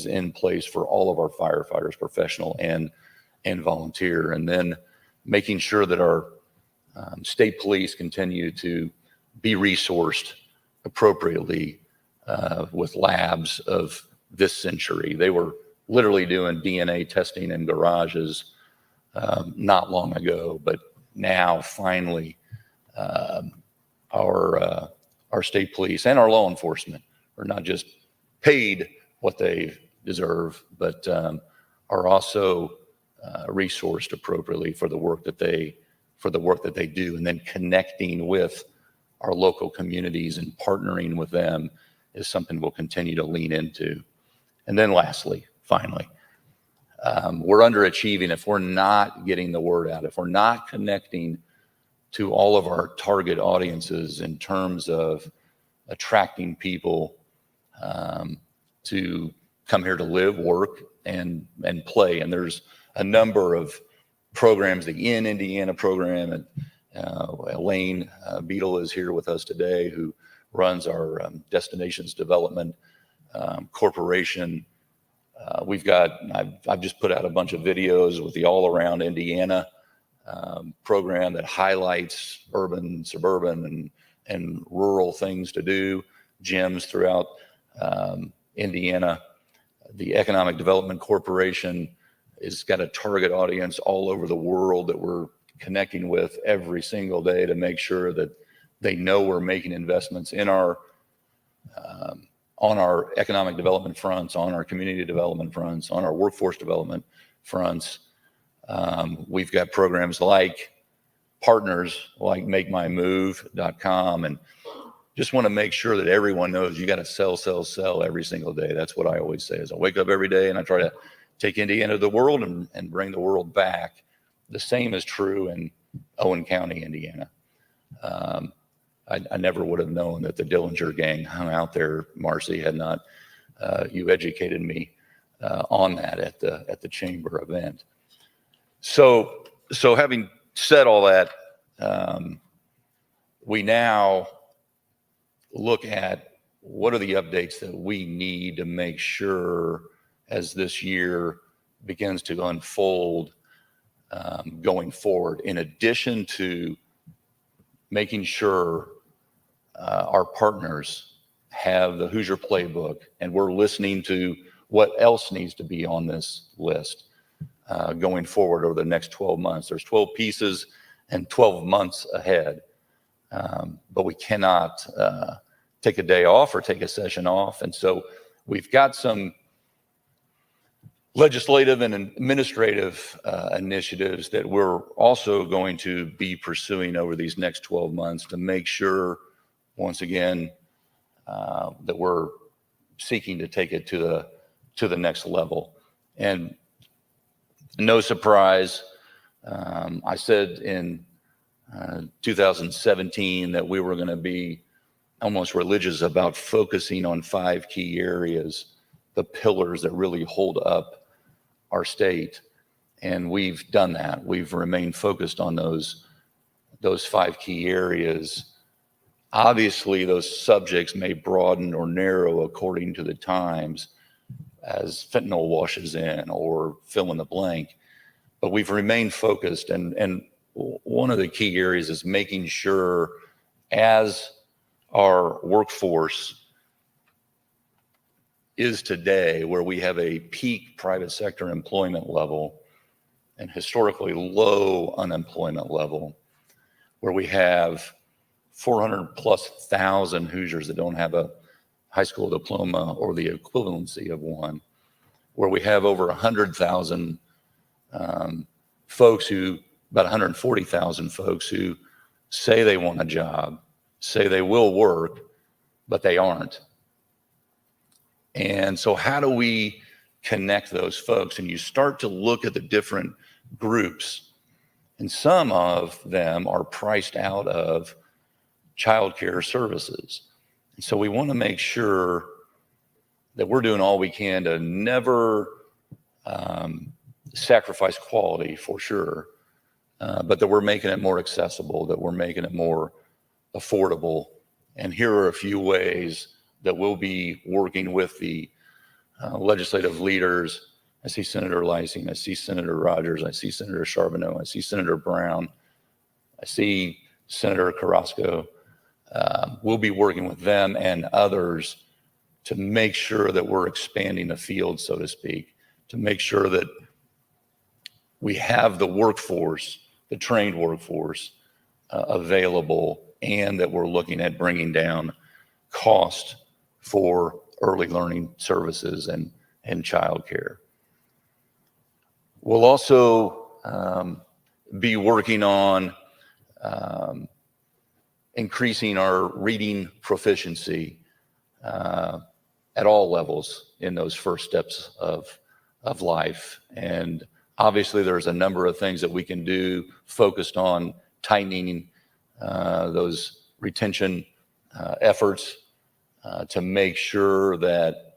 in place for all of our firefighters, professional and volunteer. And then making sure that our state police continue to be resourced appropriately with labs of this century. They were literally doing DNA testing in garages not long ago, but now finally our state police and our law enforcement are not just paid what they deserve, but are also resourced appropriately for the work that they do, and then connecting with our local communities and partnering with them is something we'll continue to lean into. And then lastly, finally, we're underachieving if we're not getting the word out, if we're not connecting to all of our target audiences in terms of attracting people to come here to live, work, and play. And there's a number of programs, the In Indiana program, and Elaine Beadle is here with us today, who runs our Destinations Development Corporation. I've just put out a bunch of videos with the All Around Indiana program that highlights urban, suburban, and rural things to do, gyms throughout Indiana. The Economic Development Corporation has got a target audience all over the world that we're connecting with every single day to make sure that they know we're making investments in our on our economic development fronts, on our community development fronts, on our workforce development fronts. We've got programs like partners like MakeMyMove.com, and just want to make sure that everyone knows you got to sell every single day. That's what I always say is I wake up every day and I try to take Indiana to the world and bring the world back. The same is true in Owen County, Indiana. I never would have known that the Dillinger gang hung out there, Marcy, had not you educated me on that at the chamber event. So having said all that, we now look at what are the updates that we need to make sure as this year begins to unfold going forward, in addition to making sure our partners have the Hoosier playbook, and we're listening to what else needs to be on this list going forward over the next 12 months. There's 12 pieces and 12 months ahead, but we cannot take a day off or take a session off. And so we've got some legislative and administrative initiatives that we're also going to be pursuing over these next 12 months to make sure, once again, that we're seeking to take it to the next level. And no surprise, I said in 2017 that we were going to be almost religious about focusing on 5 key areas, the pillars that really hold up our state. And we've done that. We've remained focused on those 5 key areas. Obviously, those subjects may broaden or narrow according to the times. as fentanyl washes in, or fill in the blank. But we've remained focused, and one of the key areas is making sure as our workforce is today, where we have a peak private sector employment level and historically low unemployment level, where we have 400,000+ Hoosiers that don't have a high school diploma or the equivalency of one, where we have over 100,000 folks who, about 140,000 folks who say they want a job, say they will work, but they aren't. And so how do we connect those folks? And you start to look at the different groups, and some of them are priced out of childcare services. And so we want to make sure that we're doing all we can to never sacrifice quality, for sure, but that we're making it more accessible, that we're making it more affordable. And here are a few ways that we'll be working with the legislative leaders. I see Senator Lysing, I see Senator Rogers, I see Senator Charbonneau, I see Senator Brown, I see Senator Carrasco. We'll be working with them and others to make sure that we're expanding the field, so to speak, to make sure that we have the workforce, the trained workforce available, and that we're looking at bringing down cost for early learning services and childcare. We'll also be working on increasing our reading proficiency at all levels in those first steps of life. And obviously there's a number of things that we can do focused on tightening those retention efforts to make sure that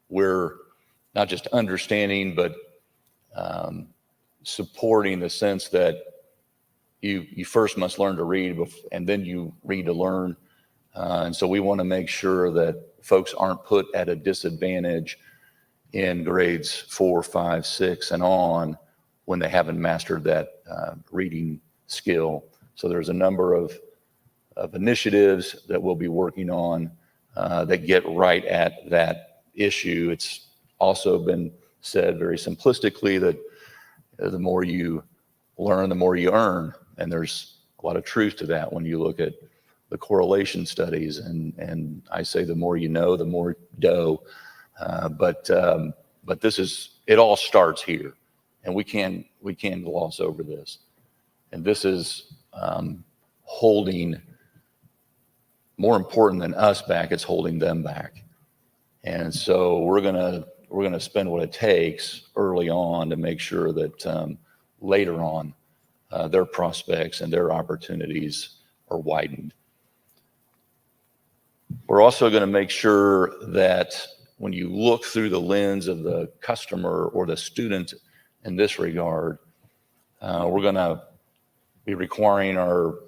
we're not just understanding, but supporting the sense that you first must learn to read, and then you read to learn. And so we want to make sure that folks aren't put at a disadvantage in grades 4, 5, 6, and on when they haven't mastered that reading skill. So there's a number of initiatives that we'll be working on that get right at that issue. It's also been said very simplistically that the more you learn, the more you earn. And there's a lot of truth to that when you look at the correlation studies. And I say the more you know, the more dough. But this is, it all starts here, and we can't gloss over this. And this is holding, more important than us back, it's holding them back. And so we're gonna spend what it takes early on to make sure that later on their prospects and their opportunities are widened. We're also going to make sure that when you look through the lens of the customer or the student in this regard, we're going to be requiring our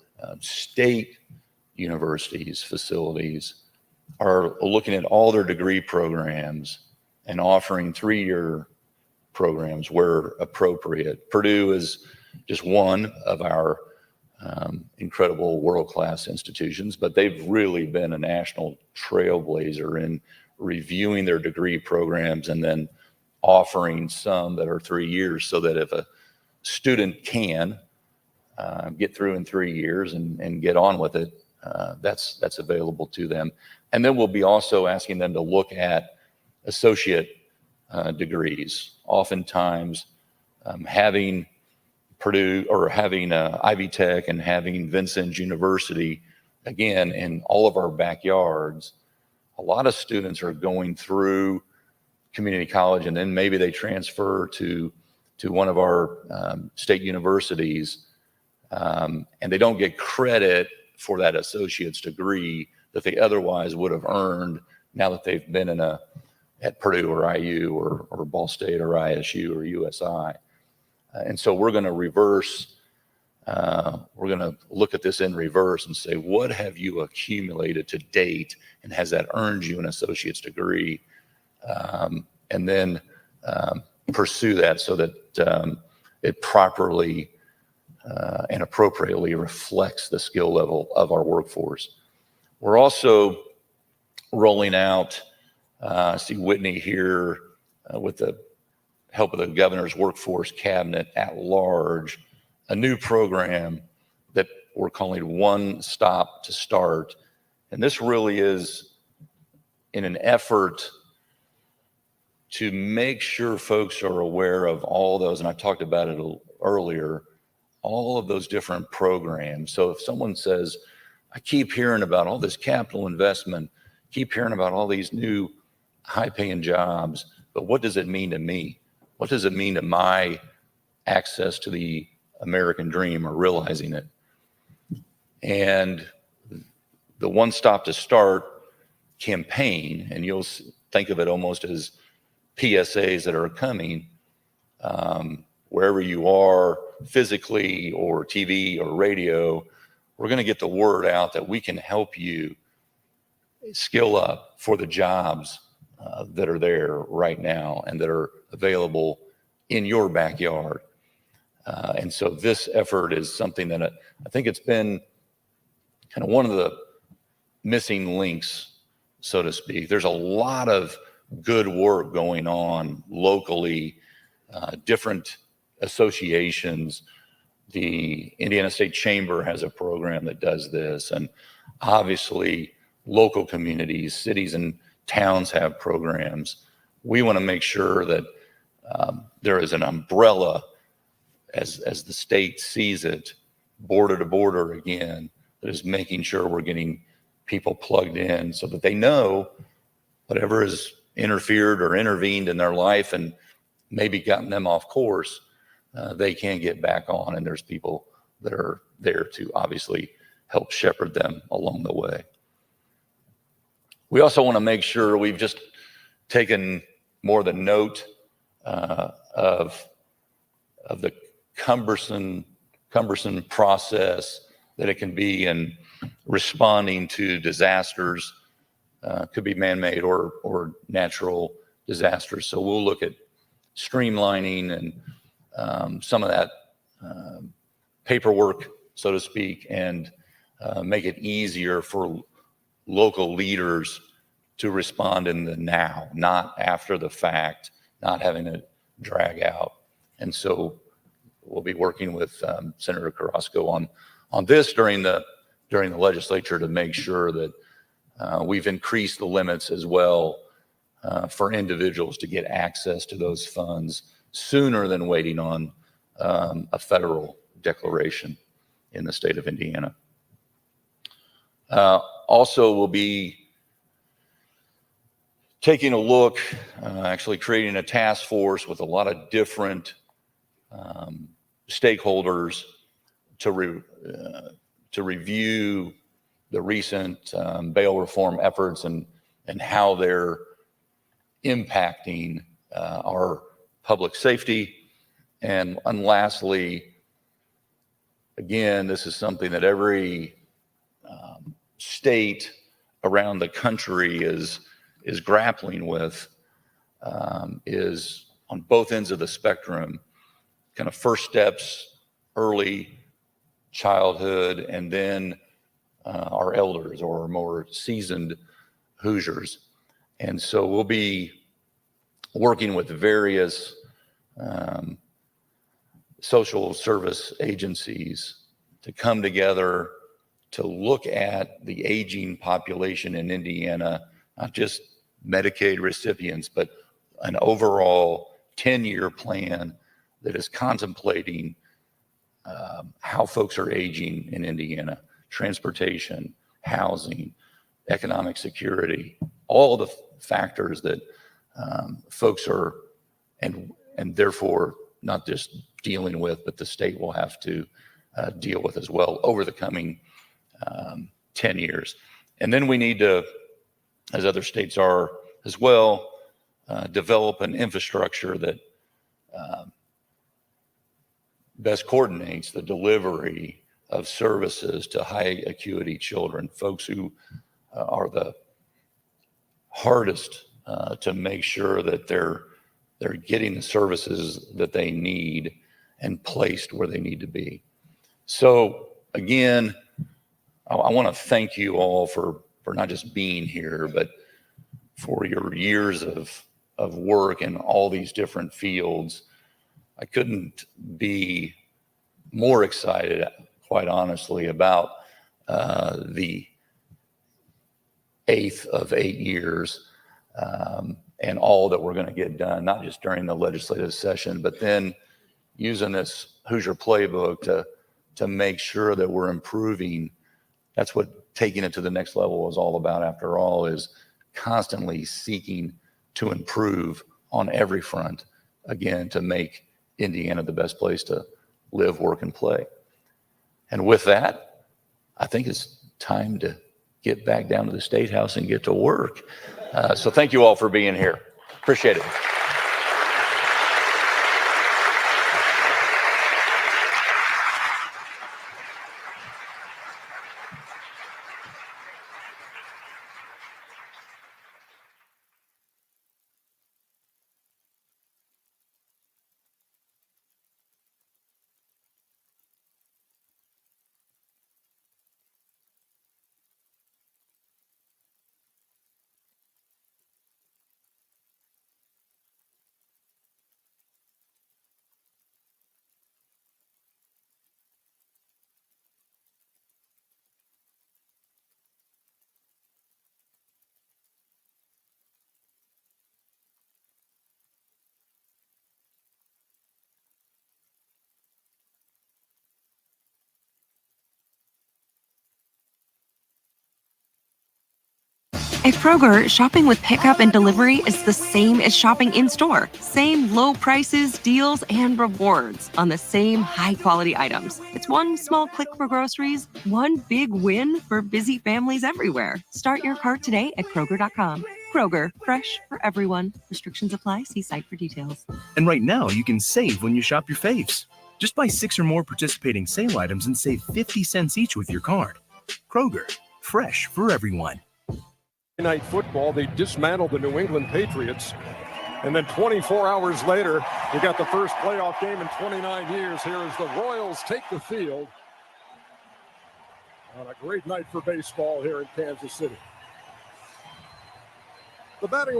state universities, facilities, are looking at all their degree programs and offering 3-year programs where appropriate. Purdue is just one of our incredible world-class institutions, but they've really been a national trailblazer in reviewing their degree programs and then offering some that are 3 years, so that if a student can get through in 3 years and get on with it, that's available to them. And then we'll be also asking them to look at associate degrees. Oftentimes, having Purdue or having Ivy Tech and having Vincennes University, again, in all of our backyards, a lot of students are going through community college, and then maybe they transfer to one of our state universities, and they don't get credit for that associate's degree that they otherwise would have earned now that they've been at Purdue or IU or Ball State or ISU or USI. And so we're going to reverse, we're going to look at this in reverse and say, what have you accumulated to date, and has that earned you an associate's degree and then pursue that so that it properly and appropriately reflects the skill level of our workforce. We're also rolling out, I see Whitney here with the help of the governor's workforce cabinet at large, a new program that we're calling One Stop to Start. And this really is in an effort to make sure folks are aware of all those, and I talked about it earlier, all of those different programs. So if someone says, I keep hearing about all this capital investment, keep hearing about all these new high-paying jobs, but what does it mean to me? What does it mean to my access to the American dream or realizing it? And the One Stop to Start campaign, and you'll think of it almost as PSAs that are coming, wherever you are physically or TV or radio, we're going to get the word out that we can help you skill up for the jobs that are there right now and that are available in your backyard. And so this effort is something that I think it's been kind of one of the missing links, so to speak. There's a lot of good work going on locally, different associations. The Indiana State Chamber has a program that does this, and obviously local communities, cities and towns have programs. We want to make sure that there is an umbrella as the state sees it, border to border again, that is making sure we're getting people plugged in so that they know whatever has interfered or intervened in their life and maybe gotten them off course, they can get back on, and there's people that are there to obviously help shepherd them along the way. We also want to make sure we've just taken more than note of the cumbersome process that it can be in responding to disasters, could be man-made or natural disasters. So we'll look at streamlining and some of that paperwork, so to speak, and make it easier for local leaders to respond in the now, not after the fact, not having it drag out. And so we'll be working with Senator Carrasco on this during the legislature to make sure that we've increased the limits as well for individuals to get access to those funds sooner than waiting on a federal declaration in the state of Indiana. Also, we'll be taking a look, actually creating a task force with a lot of different stakeholders to review the recent bail reform efforts and how they're impacting our public safety. And lastly, again, this is something that every state around the country is grappling with, is on both ends of the spectrum, kind of first steps, early childhood, and then our elders or more seasoned Hoosiers. And so we'll be working with various social service agencies to come together to look at the aging population in Indiana, not just Medicaid recipients, but an overall 10-year plan that is contemplating how folks are aging in Indiana, transportation, housing, economic security, all the factors that folks are, and therefore not just dealing with, but the state will have to deal with as well over the coming 10 years. And then we need to, as other states are as well, develop an infrastructure that best coordinates the delivery of services to high acuity children, folks who are the hardest to make sure that they're getting the services that they need and placed where they need to be. So again, I want to thank you all for not just being here, but for your years of work in all these different fields. I couldn't be more excited, quite honestly, about the 8th of 8 years and all that we're going to get done, not just during the legislative session, but then using this Hoosier playbook to make sure that we're improving. That's what taking it to the next level is all about, after all, is constantly seeking to improve on every front, again, to make Indiana the best place to live, work, and play. And with that, I think it's time to get back down to the Statehouse and get to work. So thank you all for being here. Appreciate it. At Kroger, shopping with pickup and delivery is the same as shopping in-store. Same low prices, deals, and rewards on the same high-quality items. It's one small click for groceries, one big win for busy families everywhere. Start your cart today at Kroger.com. Kroger, fresh for everyone. Restrictions apply. See site for details. And right now, you can save when you shop your faves. Just buy 6 or more participating sale items and save 50 cents each with your card. Kroger, fresh for everyone. Night football, they dismantled the New England Patriots, and then 24 hours later, we got the first playoff game in 29 years. Here as the Royals take the field on a great night for baseball here in Kansas City. The batting